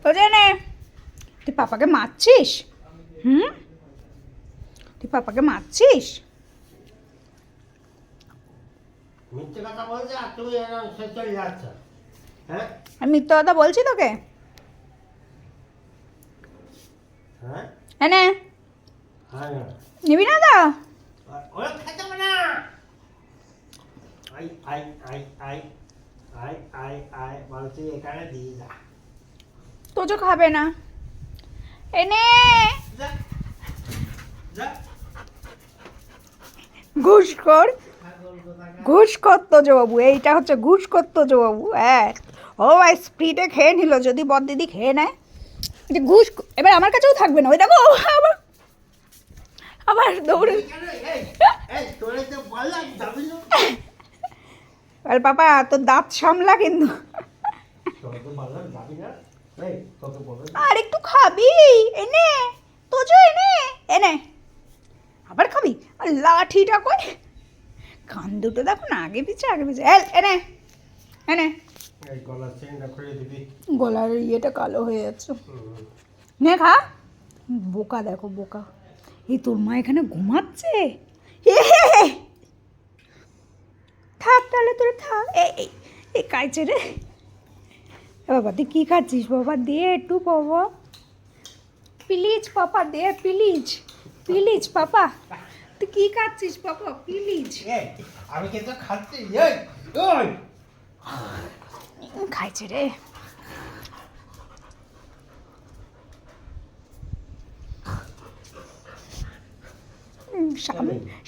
তো জেনে তুই পাপাকে মারছিস? হুম, তুই পাপাকে মারছিস? মিথ্যে কথা বলছে আর তুমি এরকম সে চলে যাচ্ছ। হ্যাঁ আমি মিথ্যা কথা বলছি তোকে? হ্যাঁ এনে হ্যাঁ না। নিবি না তো? ওরা খেতে হবে না। I I I I I I I বলছি এখানে দিয়ে যা। তোজো খাবে না। এনে যা যা ঘুষখোর, ঘুষখোর তোজবাবু, এইটা হচ্ছে ঘুষখোর তোজবাবু। হ্যাঁ, ও ভাই স্প্রিটে খেয়ে নিল, যদি বড়দিদি খেয়ে নেয় যে ঘুষ, এবার আমার কাছেও থাকবে না। ওই দেখো আবার আবার দৌড়ে। এই তোরে তো বললাম যাবি না। আর পাপা তোর দাঁত সামলা কিন্তু। তোরে তো বললাম যাবি না। এই তোকে বললাম আর একটু খাবি। এনে তোজো, এনে এনে আবার খাবি। আর লাঠিটা কই, কান দুটো দেখো না, আগে পিছে আগে পিছে। এনে এনে এই গলার চেনটা খুলে দিবি। গলার ইয়েটা কালো হয়ে যাচ্ছে। নে খা। বোকা দেখো বোকা। এই তোর মা এখানে ঘুমাচ্ছে। এ হে হে। থাক তাহলে তোরা থাক। এই কাইছে রে। এ বাবা তুই কী খাচ্ছিস বাবা? দে একটু বাবা, প্লিজ পাপা দে, প্লিজ প্লিজ পাপা। তুই কী খাচ্ছিস পাপা, প্লিজ? এই আমি কিন্তু খাচ্ছি। এই ওই খাইছে রে।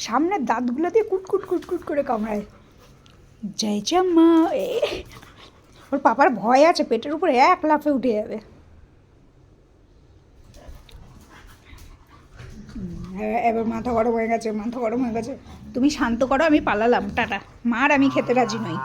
সামনের দাঁতগুলো দিয়ে কুটকুট কুটকুট করে কামড়ায়। জয় জাম্মা। ওর পাপার ভয় আছে, পেটের উপরে এক লাফে উঠে যাবে। এবার মাথা গরম হয়ে গেছে, মাথা গরম হয়ে গেছে। তুমি শান্ত করো, আমি পালালাম, টাটা। মার আমি খেতে রাজি নই।